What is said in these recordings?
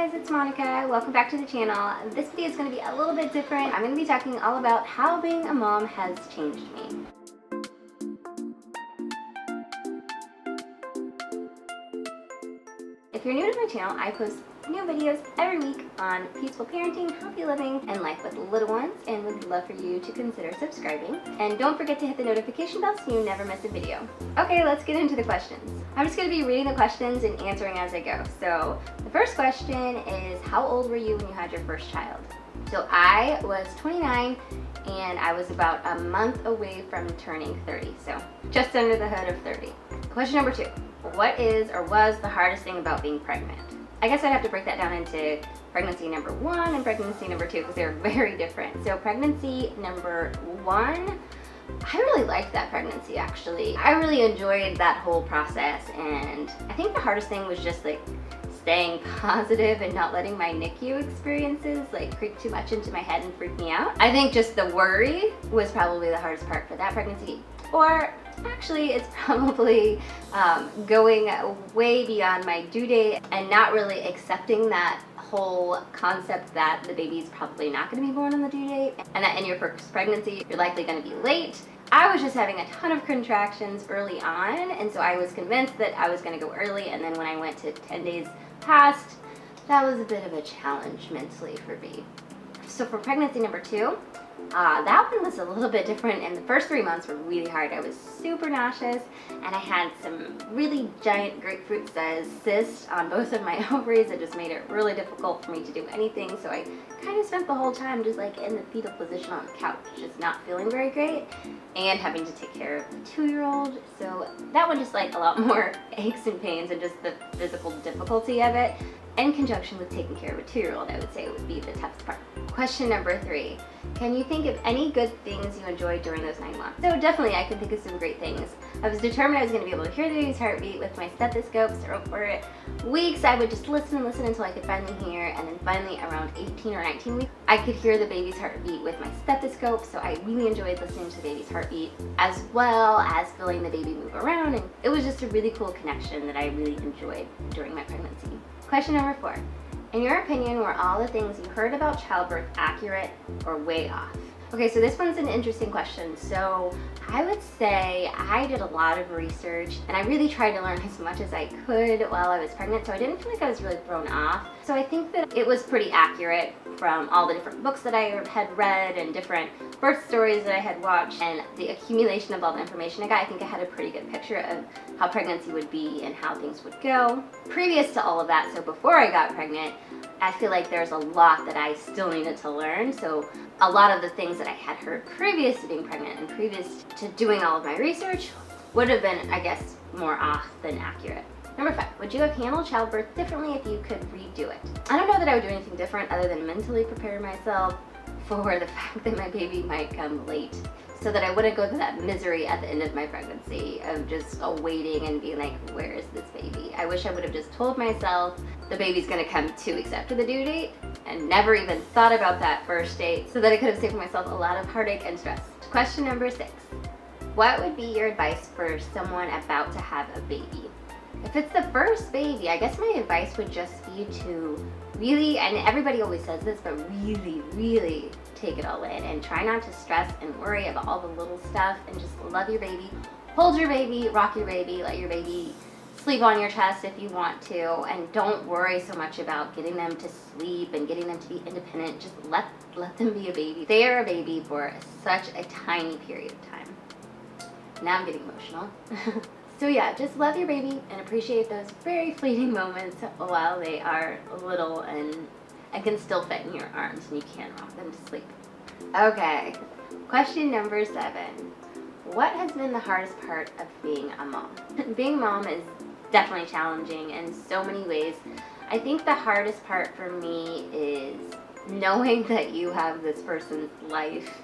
guys, it's Monica. Welcome back to the channel. This video is going to be a little bit different. I'm going to be talking all about how being a mom has changed me. If you're new to my channel, I post new videos every week on peaceful parenting, healthy living, and life with little ones, and would love for you to consider subscribing. And don't forget to hit the notification bell so you never miss a video. Okay, let's get into the questions. I'm just going to be reading the questions and answering as I go. So the first question is, how old were you when you had your first child? So I was 29 and I was about a month away from turning 30, so just under the hood of 30. Question number 2, what is or was the hardest thing about being pregnant? I guess I'd have to break that down into pregnancy number 1 and pregnancy number 2 because they're very different. So pregnancy number 1, I really liked that pregnancy actually. I really enjoyed that whole process, and I think the hardest thing was just like staying positive and not letting my NICU experiences like creep too much into my head and freak me out. I think just the worry was probably the hardest part for that pregnancy. Or actually it's probably going way beyond my due date and not really accepting that whole concept that the baby's probably not going to be born on the due date and that in your first pregnancy you're likely going to be late. I was just having a ton of contractions early on, and so I was convinced that I was going to go early, and then when I went to 10 days past, that was a bit of a challenge mentally for me. So for pregnancy number 2, that one was a little bit different, and the first 3 months were really hard. I was super nauseous, and I had some really giant grapefruit sized cysts on both of my ovaries that just made it really difficult for me to do anything. So I kind of spent the whole time just like in the fetal position on the couch, just not feeling very great and having to take care of the 2-year-old. So that one just like a lot more aches and pains and just the physical difficulty of it, in conjunction with taking care of a 2-year-old, I would say would be the toughest part. Question number 3, can you think of any good things you enjoyed during those 9 months? So definitely I can think of some great things. I was determined I was going to be able to hear the baby's heartbeat with my stethoscope, so for weeks I would just listen and listen until I could finally hear, and then finally around 18 or 19 weeks I could hear the baby's heartbeat with my stethoscope, so I really enjoyed listening to the baby's heartbeat as well as feeling the baby move around, and it was just a really cool connection that I really enjoyed during my pregnancy. Question number 4. In your opinion, were all the things you heard about childbirth accurate or way off? Okay, so this one's an interesting question. So I would say I did a lot of research and I really tried to learn as much as I could while I was pregnant, so I didn't feel like I was really thrown off. So I think that it was pretty accurate from all the different books that I had read and different birth stories that I had watched, and the accumulation of all the information I got. I think I had a pretty good picture of how pregnancy would be and how things would go. Previous to all of that, so before I got pregnant, I feel like there's a lot that I still needed to learn. So a lot of the things that I had heard previous to being pregnant and previous to doing all of my research would have been, I guess, more off than accurate. Number 5, would you have handled childbirth differently if you could redo it? I don't know that I would do anything different other than mentally prepare myself for the fact that my baby might come late, so that I wouldn't go through that misery at the end of my pregnancy of just waiting and being like, where is this baby? I wish I would have just told myself the baby's gonna come 2 weeks after the due date and never even thought about that first date, so that I could have saved myself a lot of heartache and stress. Question number 6, what would be your advice for someone about to have a baby? If it's the first baby, I guess my advice would just be to really, and everybody always says this, but really take it all in and try not to stress and worry about all the little stuff, and just love your baby, hold your baby, rock your baby, let your baby sleep on your chest if you want to, and don't worry so much about getting them to sleep and getting them to be independent. Just let them be a baby. They are a baby for such a tiny period of time. Now I'm getting emotional. So yeah, just love your baby and appreciate those very fleeting moments while they are little and can still fit in your arms and you can rock them to sleep. Okay, question number 7. What has been the hardest part of being a mom? Being a mom is definitely challenging in so many ways. I think the hardest part for me is knowing that you have this person's life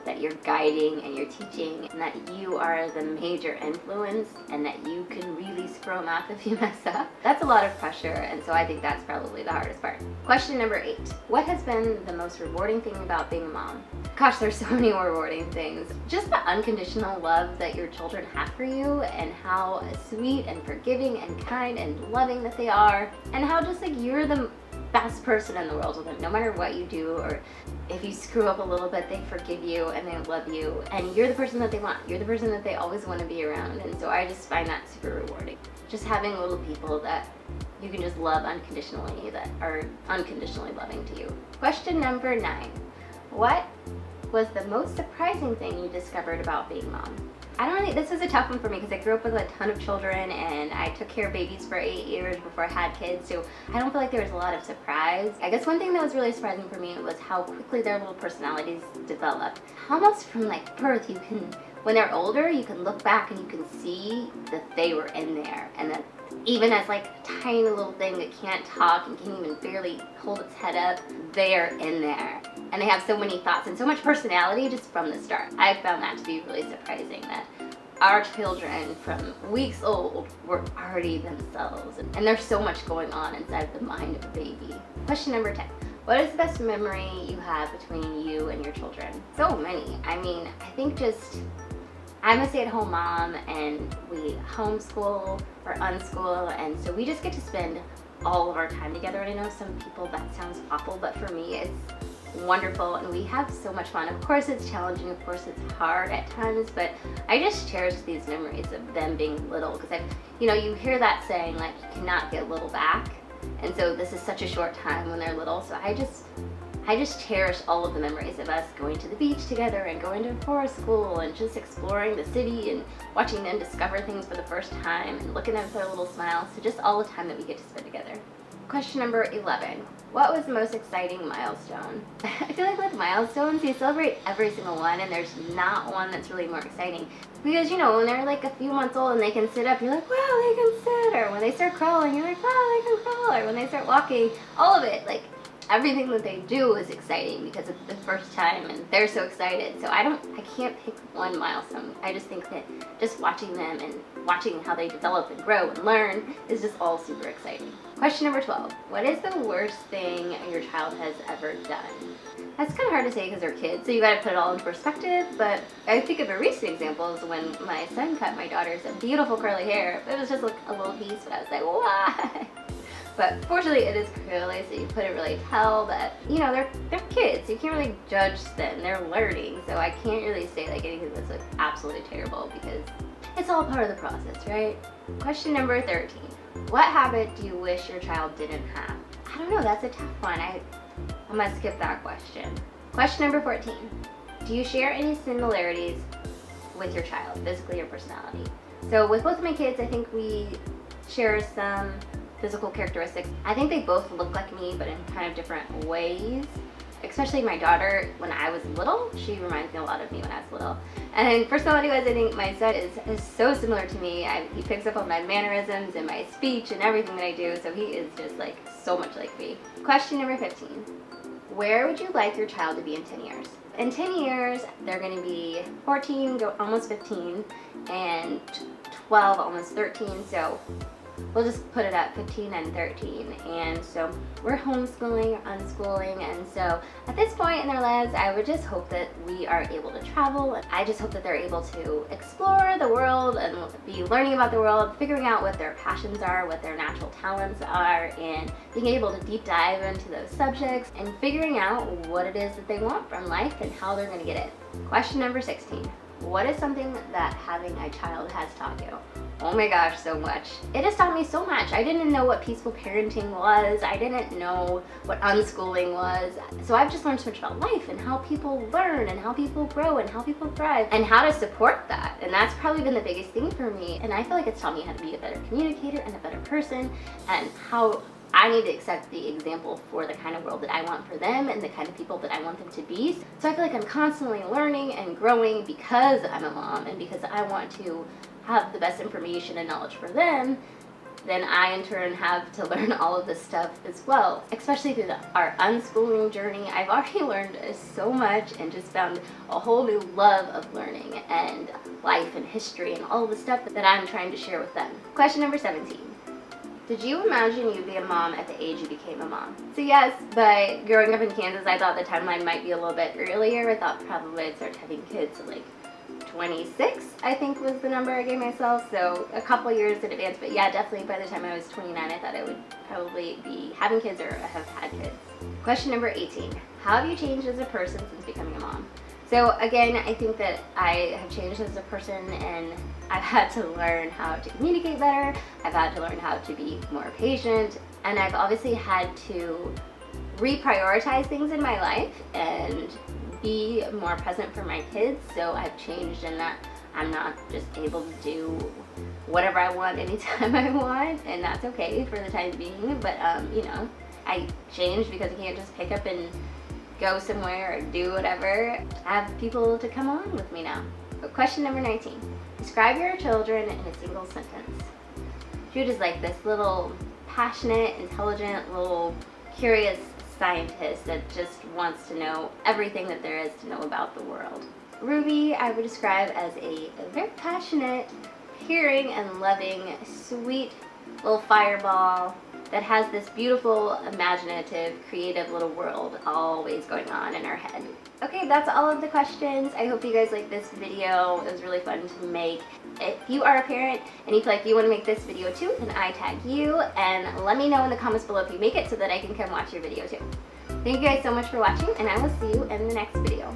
that you're guiding and you're teaching, and that you are the major influence, and that you can really screw them up if you mess up. That's a lot of pressure, and so I think that's probably the hardest part. Question number 8. What has been the most rewarding thing about being a mom? Gosh, there's so many rewarding things. Just the unconditional love that your children have for you, and how sweet and forgiving and kind and loving that they are, and how just like you're the best person in the world with them. No matter what you do, or if you screw up a little bit, they forgive you and they love you, and you're the person that they want. You're the person that they always want to be around. And so I just find that super rewarding. Just having little people that you can just love unconditionally, that are unconditionally loving to you. Question number 9. What was the most surprising thing you discovered about being mom? This was a tough one for me because I grew up with a ton of children and I took care of babies for 8 years before I had kids, so I don't feel like there was a lot of surprise. I guess one thing that was really surprising for me was how quickly their little personalities develop. Almost from like birth, when they're older, you can look back and you can see that they were in there, and that even as like a tiny little thing that can't talk and can't even barely hold its head up, they're in there. And they have so many thoughts and so much personality just from the start. I found that to be really surprising, that our children from weeks old were already themselves. And there's so much going on inside the mind of a baby. Question number 10. What is the best memory you have between you and your children? So many. I think I'm a stay-at-home mom, and we homeschool or unschool, and so we just get to spend all of our time together. And I know some people that sounds awful, but for me it's wonderful, and we have so much fun. Of course it's challenging, of course it's hard at times, but I just cherish these memories of them being little, because you hear that saying, like, you cannot get little back, and so this is such a short time when they're little, so I just cherish all of the memories of us going to the beach together and going to forest school and just exploring the city and watching them discover things for the first time and looking at their little smiles. So just all the time that we get to spend together. Question number 11. What was the most exciting milestone? I feel like with milestones, you celebrate every single one, and there's not one that's really more exciting. Because, when they're like a few months old and they can sit up, you're like, wow, they can sit. Or when they start crawling, you're like, wow, they can crawl. Or when they start walking, all of it, like, everything that they do is exciting because it's the first time and they're so excited. So I can't pick one milestone. I just think that just watching them and watching how they develop and grow and learn is just all super exciting. Question number 12. What is the worst thing your child has ever done? That's kind of hard to say because they're kids, so you got to put it all in perspective, but I think of a recent example is when my son cut my daughter's beautiful curly hair. It was just like a little piece, but I was like, why? But fortunately it is curly, so you couldn't really tell, but they're kids, so you can't really judge them. They're learning, so I can't really say like anything that's like absolutely terrible because it's all part of the process, right? Question number 13. What habit do you wish your child didn't have? I don't know, that's a tough one. I'm gonna skip that question. Question number 14. Do you share any similarities with your child, physically or personality? So with both of my kids, I think we share some physical characteristics. I think they both look like me, but in kind of different ways. Especially my daughter, when I was little, she reminds me a lot of me when I was little. And personality-wise, I think my son is so similar to me. He picks up on my mannerisms and my speech and everything that I do, so he is just like so much like me. Question number 15. Where would you like your child to be in 10 years? In 10 years, they're going to be 14, almost 15, and 12, almost 13, so we'll just put it at 15 and 13. And so we're homeschooling, unschooling, and so at this point in their lives, I would just hope that we are able to travel. I just hope that they're able to explore the world and be learning about the world, figuring out what their passions are, what their natural talents are, and being able to deep dive into those subjects and figuring out what it is that they want from life and how they're going to get it. Question number 16. What is something that having a child has taught you? Oh my gosh, so much. It has taught me so much. I didn't know what peaceful parenting was. I didn't know what unschooling was. So I've just learned so much about life and how people learn and how people grow and how people thrive and how to support that. And that's probably been the biggest thing for me. And I feel like it's taught me how to be a better communicator and a better person, and how I need to accept the example for the kind of world that I want for them and the kind of people that I want them to be. So I feel like I'm constantly learning and growing because I'm a mom and because I want to have the best information and knowledge for them. Then I in turn have to learn all of this stuff as well, especially through our unschooling journey. I've already learned so much and just found a whole new love of learning and life and history and all of the stuff that I'm trying to share with them. Question number 17. Did you imagine you'd be a mom at the age you became a mom? So yes, but growing up in Kansas, I thought the timeline might be a little bit earlier. I thought probably I'd start having kids at like 26, I think was the number I gave myself, so a couple years in advance. But yeah, definitely by the time I was 29, I thought I would probably be having kids or have had kids. Question number 18. How have you changed as a person since becoming a mom? So again, I think that I have changed as a person, and I've had to learn how to communicate better. I've had to learn how to be more patient, and I've obviously had to reprioritize things in my life and be more present for my kids. So I've changed in that I'm not just able to do whatever I want anytime I want, and that's okay for the time being. But you know, I changed because I can't just pick up and go somewhere or do whatever. I have people to come on with me now. But question number 19. Describe your children in a single sentence. Jude is like this little passionate, intelligent, little curious scientist that just wants to know everything that there is to know about the world. Ruby, I would describe as a very passionate, caring, and loving, sweet little fireball that has this beautiful, imaginative, creative little world always going on in her head. Okay, that's all of the questions. I hope you guys liked this video. It was really fun to make. If you are a parent and you feel like you want to make this video too, then I tag you and let me know in the comments below if you make it so that I can come watch your video too. Thank you guys so much for watching, and I will see you in the next video.